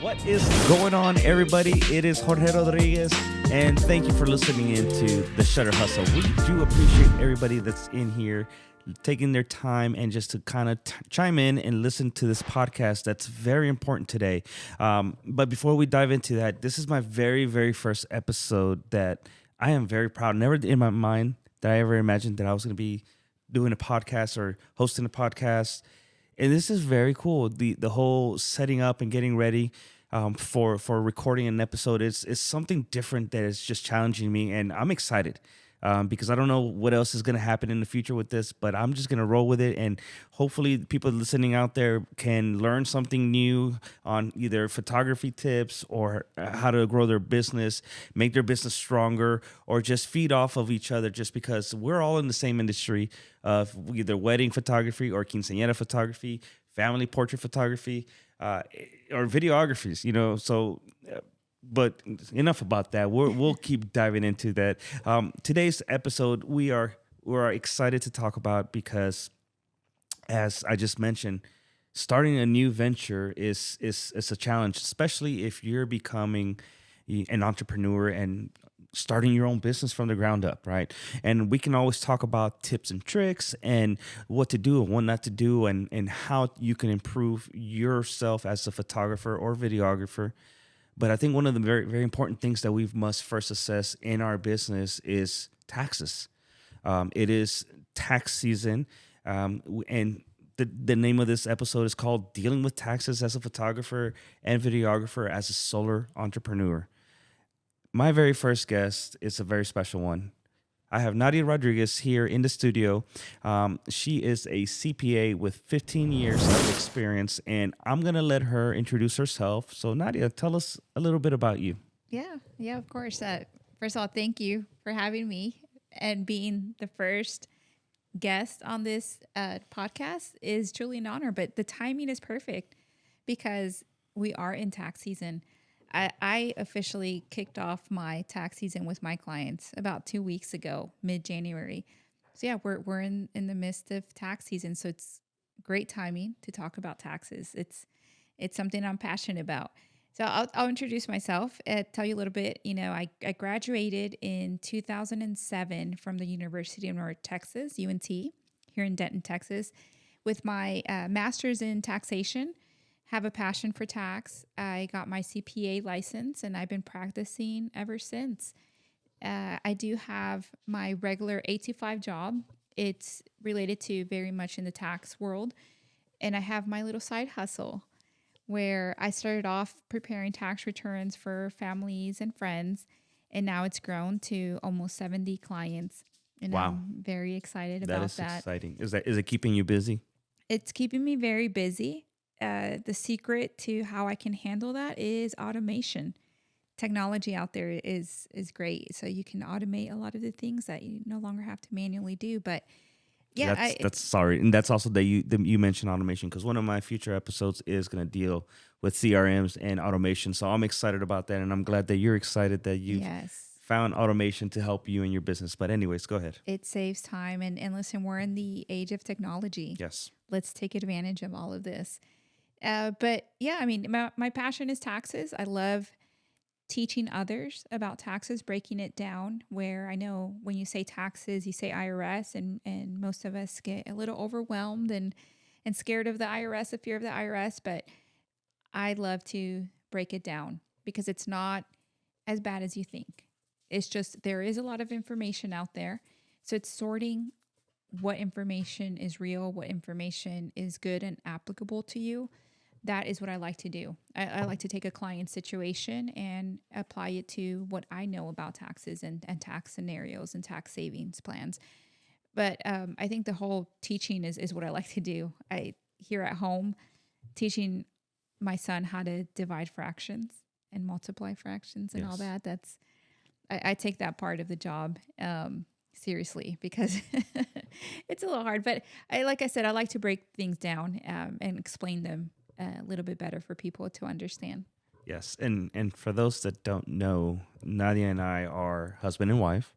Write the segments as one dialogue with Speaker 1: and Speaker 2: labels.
Speaker 1: What is going on, everybody? It is Jorge Rodriguez, and thank you for listening into the Shutter Hustle. We do appreciate everybody that's in here taking their time and just to kind of chime in and listen to this podcast that's very important today. But before we dive into that, this is my very, very first episode that I am very proud. Never in my mind that I ever imagined that I was going to be doing a podcast or hosting a podcast. And this is very cool. The whole setting up and getting ready for recording an episode is something different that is just challenging me, and I'm excited because I don't know what else is going to happen in the future with this, but I'm just going to roll with it, and hopefully people listening out there can learn something new on either photography tips or how to grow their business, make their business stronger, or just feed off of each other, just because we're all in the same industry of either wedding photography or quinceañera photography, family portrait photography, or videographies, so but enough about that. We'll keep diving into that. Today's episode we're excited to talk about because, as I just mentioned, starting a new venture is a challenge, especially if you're becoming an entrepreneur and starting your own business from the ground up, right? And we can always talk about tips and tricks and what to do and what not to do, and how you can improve yourself as a photographer or videographer. But I think one of the very, very important things that we must first assess in our business is taxes. It is tax season, and the name of this episode is called Dealing with Taxes as a Photographer and Videographer as a Solar Entrepreneur. My very first guest is a very special one. I have Nadia Rodriguez here in the studio. She is a CPA with 15 years of experience, and I'm going to let her introduce herself. So, Nadia, tell us a little bit about you.
Speaker 2: Yeah, of course. First of all, thank you for having me, and being the first guest on this podcast is truly an honor, but the timing is perfect because we are in tax season. I officially kicked off my tax season with my clients about 2 weeks ago, mid-January. So yeah, we're in the midst of tax season. So it's great timing to talk about taxes. It's something I'm passionate about. So I'll introduce myself and tell you a little bit. I graduated in 2007 from the University of North Texas, UNT, here in Denton, Texas, with my master's in taxation. Have a passion for tax. I got my CPA license and I've been practicing ever since. I do have my regular 8 to 5 job. It's related to very much in the tax world. And I have my little side hustle where I started off preparing tax returns for families and friends. And now it's grown to almost 70 clients. And
Speaker 1: Wow.
Speaker 2: I'm very excited
Speaker 1: That
Speaker 2: about
Speaker 1: is
Speaker 2: that.
Speaker 1: exciting. Is it keeping you busy?
Speaker 2: It's keeping me very busy. The secret to how I can handle that is automation. Technology out there is great. So you can automate a lot of the things that you no longer have to manually do. But yeah,
Speaker 1: that's sorry. And that's also that you mentioned automation, because one of my future episodes is going to deal with CRMs and automation. So I'm excited about that. And I'm glad that you're excited that you've found automation to help you in your business. But anyways, go ahead.
Speaker 2: It saves time. And listen, we're in the age of technology.
Speaker 1: Yes.
Speaker 2: Let's take advantage of all of this. But yeah, I mean, my passion is taxes. I love teaching others about taxes, breaking it down, where I know when you say taxes, you say IRS, and most of us get a little overwhelmed and scared of the IRS, the fear of the IRS. But I love to break it down because it's not as bad as you think. It's just there is a lot of information out there. So it's sorting what information is real, what information is good and applicable to you. That is what I like to do. I like to take a client situation and apply it to what I know about taxes and tax scenarios and tax savings plans. But I think the whole teaching is what I like to do. Here at home, teaching my son how to divide fractions and multiply fractions and all that. I take that part of the job seriously because it's a little hard. But like I said, I like to break things down and explain them a little bit better for people to understand.
Speaker 1: Yes. And for those that don't know, Nadia and I are husband and wife.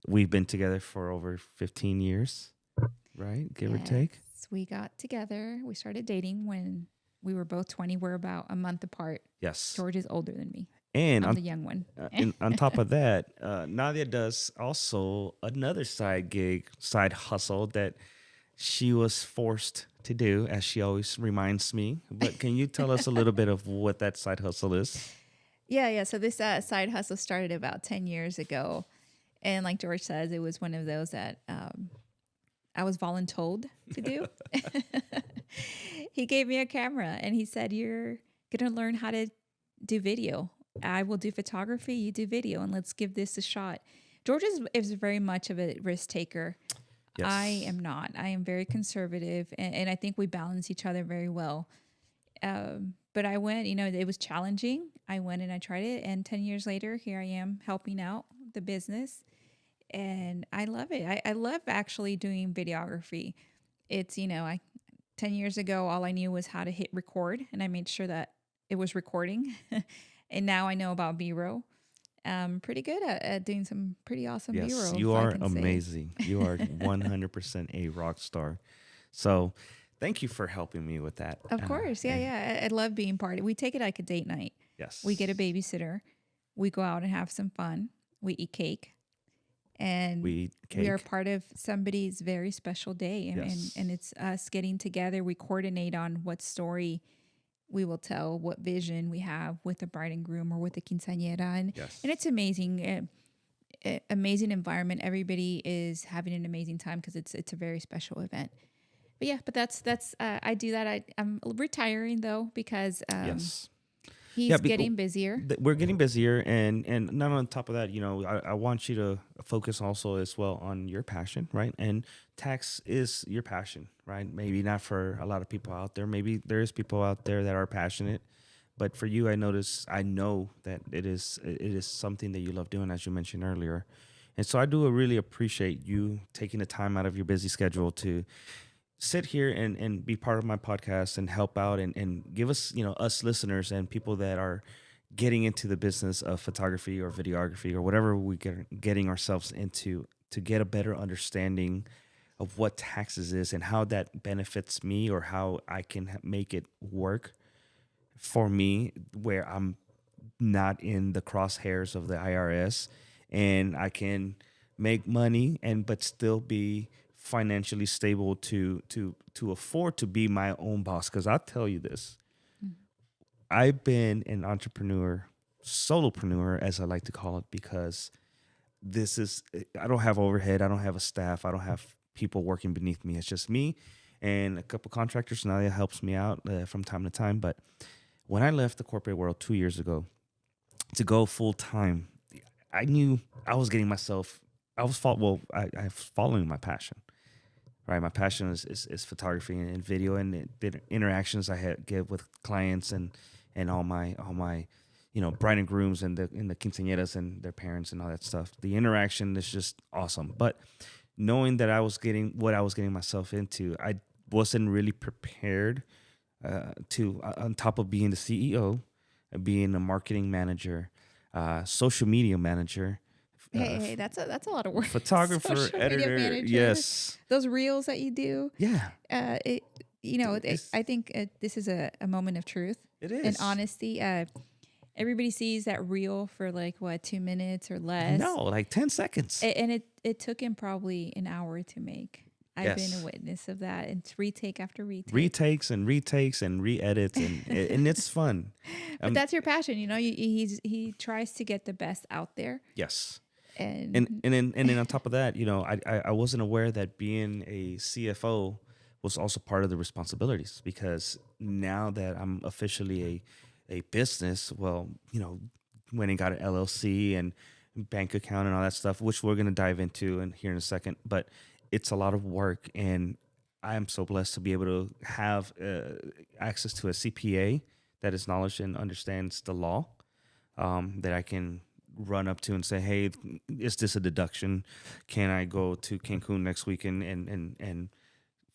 Speaker 1: We've been together for over 15 years, right? Give or take.
Speaker 2: We got together. We started dating when We were both 20. We're about a month apart.
Speaker 1: Yes.
Speaker 2: George is older than me.
Speaker 1: And
Speaker 2: I'm the young one.
Speaker 1: and on top of that, Nadia does also another side gig, side hustle that she was forced to do, as she always reminds me. But can you tell us a little bit of what that side hustle is?
Speaker 2: Yeah. So this side hustle started about 10 years ago. And like George says, it was one of those that I was voluntold to do. He gave me a camera and he said, "You're going to learn how to do video. I will do photography, you do video, and let's give this a shot." George is very much of a risk taker.
Speaker 1: Yes.
Speaker 2: I am not. I am very conservative, and I think we balance each other very well. But I went, it was challenging. I went and I tried it, and 10 years later, here I am helping out the business, and I love it. I love actually doing videography. It's, 10 years ago, all I knew was how to hit record, and I made sure that it was recording. And now I know about B-roll. I'm pretty good at doing some pretty awesome
Speaker 1: Yes,
Speaker 2: B-roll.
Speaker 1: you
Speaker 2: if I
Speaker 1: are
Speaker 2: can say.
Speaker 1: amazing. You are 100% a rock star. So thank you for helping me with that.
Speaker 2: Of course. Yeah. I love being part of it. We take it like a date night.
Speaker 1: Yes.
Speaker 2: We get a babysitter. We go out and have some fun. We eat cake. And
Speaker 1: We eat cake.
Speaker 2: we are part of somebody's very special day.
Speaker 1: Yes.
Speaker 2: And it's us getting together. We coordinate on what story we will tell, what vision we have with the bride and groom or with the quinceañera. And
Speaker 1: Yes.
Speaker 2: it's amazing. Amazing environment. Everybody is having an amazing time because it's a very special event. But yeah, that's I do that. I'm retiring though because
Speaker 1: Yes.
Speaker 2: he's
Speaker 1: Yeah,
Speaker 2: getting busier.
Speaker 1: We're getting busier, and not on top of that, I want you to focus also as well on your passion, right? And tax is your passion, right? Maybe not for a lot of people out there. Maybe there is people out there that are passionate, but for you, I know that it is something that you love doing, as you mentioned earlier. And so I do really appreciate you taking the time out of your busy schedule to sit here and be part of my podcast and help out and give us, us listeners and people that are getting into the business of photography or videography or whatever we getting ourselves into, to get a better understanding of what taxes is and how that benefits me or how I can make it work for me, where I'm not in the crosshairs of the IRS and I can make money but still be financially stable to afford to be my own boss. Because I'll tell you this, I've been an entrepreneur, solopreneur, as I like to call it, because I don't have overhead, I don't have a staff, I don't have people working beneath me. It's just me and a couple contractors. Nadia helps me out from time to time. But when I left the corporate world 2 years ago to go full time, I knew I was getting myself. I was following my passion. Right, my passion is photography and video and the interactions I get with clients and all my bride and grooms and the quinceañeras and their parents and all that stuff. The interaction is just awesome. But knowing that I was getting what I was getting myself into, I wasn't really prepared to on top of being the CEO, being a marketing manager, social media manager.
Speaker 2: Hey, that's a lot of work.
Speaker 1: Photographer,
Speaker 2: Social media
Speaker 1: editor,
Speaker 2: manager,
Speaker 1: yes.
Speaker 2: Those reels that you do.
Speaker 1: Yeah.
Speaker 2: I think this is a moment of truth.
Speaker 1: It is.
Speaker 2: And honesty. Everybody sees that reel for 2 minutes or less.
Speaker 1: No, like 10 seconds.
Speaker 2: And it took him probably an hour to make. I've been a witness of that. It's retake after retake.
Speaker 1: Retakes and re-edits and it's fun.
Speaker 2: But that's your passion, he tries to get the best out there.
Speaker 1: Yes.
Speaker 2: And
Speaker 1: then on top of that, I wasn't aware that being a CFO was also part of the responsibilities, because now that I'm officially a business, went and got an LLC and bank account and all that stuff, which we're going to dive into here in a second. But it's a lot of work, and I am so blessed to be able to have access to a CPA that is knowledge and understands the law, that I can run up to and say, hey, is this a deduction? Can I go to Cancun next weekend and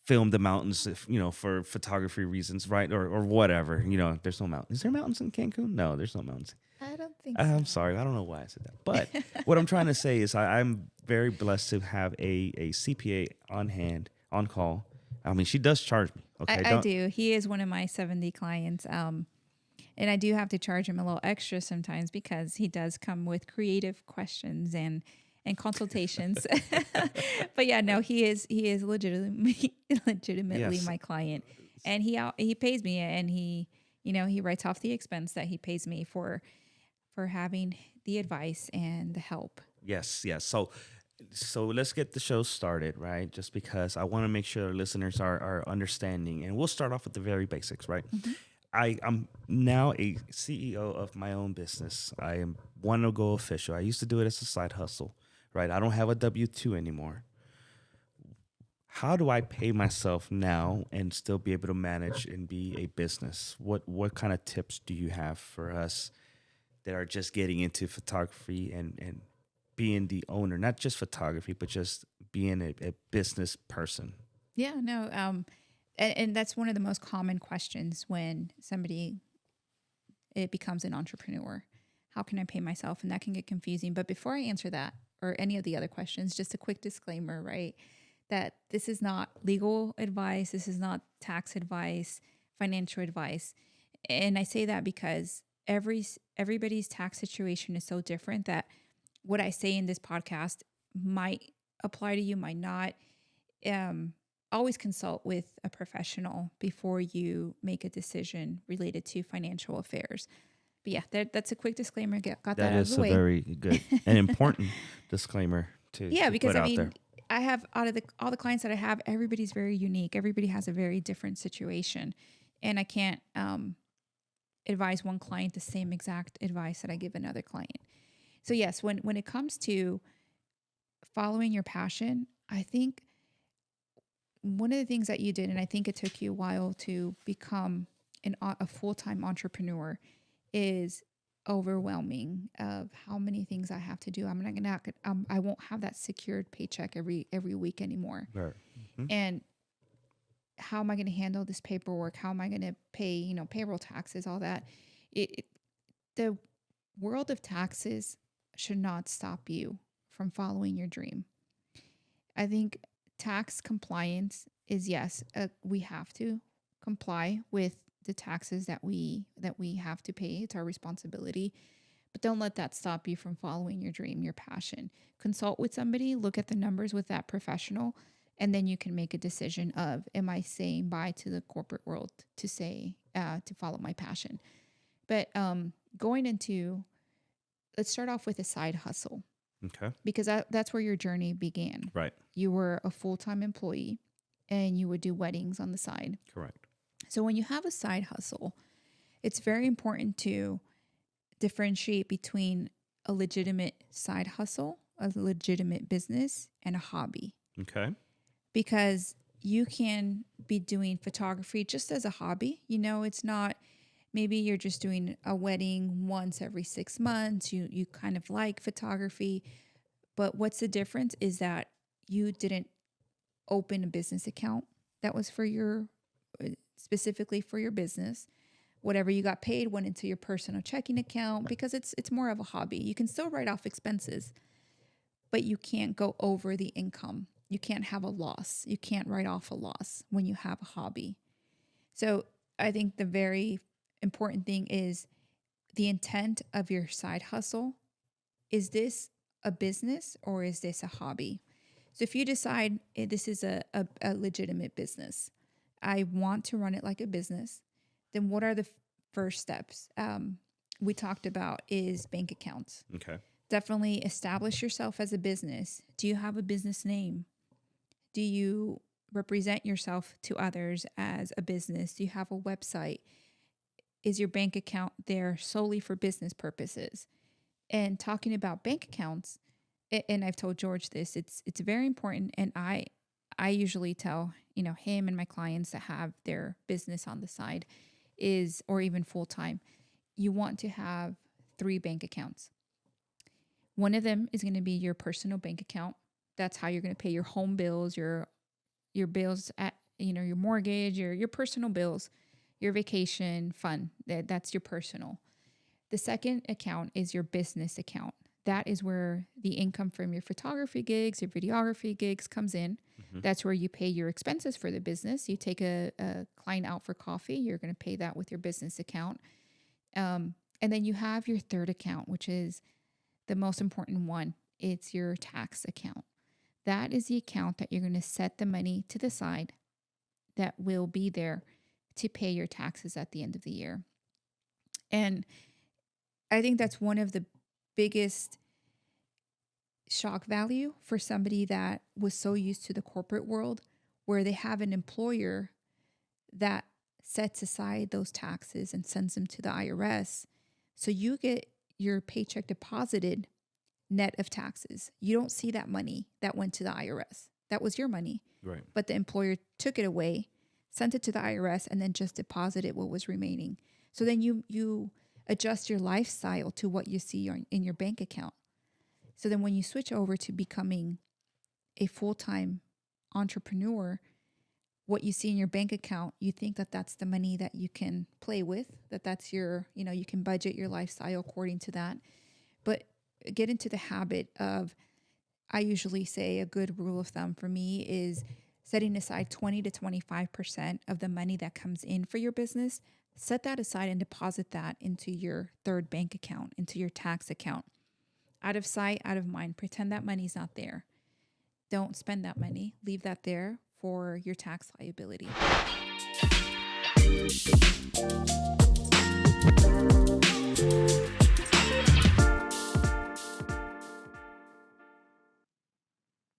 Speaker 1: film the mountains for photography reasons, right? Or whatever. There's no mountains. Is there mountains in Cancun? No, there's no mountains.
Speaker 2: I don't think so.
Speaker 1: I'm sorry. I don't know why I said that. But what I'm trying to say is I'm very blessed to have a CPA on hand, on call, I mean, she does charge me. Okay,
Speaker 2: I
Speaker 1: don't.
Speaker 2: do. He is one of my 70 clients. And I do have to charge him a little extra sometimes because he does come with creative questions and consultations. But yeah, no, he is legitimately
Speaker 1: Yes.
Speaker 2: my client, and he pays me, and he writes off the expense that he pays me for having the advice and the help.
Speaker 1: Yes, yes. So let's get the show started, right? Just because I want to make sure our listeners are understanding, and we'll start off with the very basics, right?
Speaker 2: Mhm.
Speaker 1: I'm now a CEO of my own business. I am one to go official. I used to do it as a side hustle, right? I don't have a W-2 anymore. How do I pay myself now and still be able to manage and be a business? What kind of tips do you have for us that are just getting into photography and being the owner, not just photography, but just being a business person?
Speaker 2: Yeah, no, and that's one of the most common questions when somebody it becomes an entrepreneur. How can I pay myself? And that can get confusing. But before I answer that or any of the other questions, just a quick disclaimer, right? That this is not legal advice. This is not tax advice, financial advice. And I say that because everybody's tax situation is so different that what I say in this podcast might apply to you, might not. Um, Always consult with a professional before you make a decision related to financial affairs. But yeah, that's a quick disclaimer. Got that
Speaker 1: That
Speaker 2: out of
Speaker 1: is
Speaker 2: the
Speaker 1: a
Speaker 2: way.
Speaker 1: very good and important disclaimer
Speaker 2: Yeah,
Speaker 1: to
Speaker 2: because
Speaker 1: put
Speaker 2: I
Speaker 1: out there.
Speaker 2: mean, I have out of all the clients that I have, everybody's very unique. Everybody has a very different situation, and I can't advise one client the same exact advice that I give another client. So yes, when it comes to following your passion, I think one of the things that you did, and I think it took you a while to become a full time entrepreneur, is overwhelming of how many things I have to do. I'm not gonna, I won't have that secured paycheck every week anymore.
Speaker 1: Right. Hmm.
Speaker 2: And how am I going to handle this paperwork? How am I going to pay, payroll taxes, all that? It, the world of taxes should not stop you from following your dream. I think tax compliance is yes, we have to comply with the taxes that we have to pay. It's our responsibility. But don't let that stop you from following your dream, your passion. Consult with somebody, look at the numbers with that professional, and then you can make a decision of am I saying bye to the corporate world to say to follow my passion. But going into let's start off with a side hustle
Speaker 1: Okay.
Speaker 2: because that's where your journey began.
Speaker 1: Right.
Speaker 2: You were a full-time employee and you would do weddings on the side.
Speaker 1: Correct.
Speaker 2: So when you have a side hustle, it's very important to differentiate between a legitimate side hustle, a legitimate business, and a hobby.
Speaker 1: Okay.
Speaker 2: Because you can be doing photography just as a hobby. It's not maybe you're just doing a wedding once every 6 months. You kind of like photography, but what's the difference is that you didn't open a business account that was for your specifically for your business. Whatever you got paid went into your personal checking account because it's more of a hobby. You can still write off expenses, but you can't go over the income. You can't have a loss. You can't write off a loss when you have a hobby. So I think the very important thing is the intent of your side hustle. Is this a business or is this a hobby? So if you decide this is a legitimate business, I want to run it like a business, then what are the first steps? We talked about is bank accounts.
Speaker 1: Okay.
Speaker 2: Definitely establish yourself as a business. Do you have a business name? Do you represent yourself to others as a business? Do you have a website? Is your bank account there solely for business purposes? And talking about bank accounts, and I've told George this, it's very important. And I usually tell, him and my clients that have their business on the side is, or even full time, you want to have 3 bank accounts. One of them is going to be your personal bank account. That's how you're going to pay your home bills, your bills at, your mortgage, your personal bills, your vacation fund. That's your personal. The second account is your business account. that is where the income from your photography gigs, your videography gigs comes in.
Speaker 1: Mm-hmm.
Speaker 2: That's where you pay your expenses for the business. You take a client out for coffee, you're going to pay that with your business account. And then you have your third account, which is the most important one. It's your tax account. That is the account that you're going to set the money to the side that will be there to pay your taxes at the end of the year. And I think that's one of the biggest shock value for somebody that was so used to the corporate world where they have an employer that sets aside those taxes and sends them to the IRS. So you get your paycheck deposited net of taxes. You don't see that money that went to the IRS. That was your money.
Speaker 1: Right.
Speaker 2: But the employer took it away, sent it to the IRS, and then just deposited what was remaining. So then you adjust your lifestyle to what you see in your bank account. So then when you switch over to becoming a full-time entrepreneur, what you see in your bank account, you think that that's the money that you can play with, that's your, you can budget your lifestyle according to that. But get into the habit of, I usually say a good rule of thumb for me is setting aside 20 to 25% of the money that comes in for your business. Set that aside and deposit that into your third bank account, into your tax account. Out of sight, out of mind. Pretend that money's not there. Don't spend that money. Leave that there for your tax liability.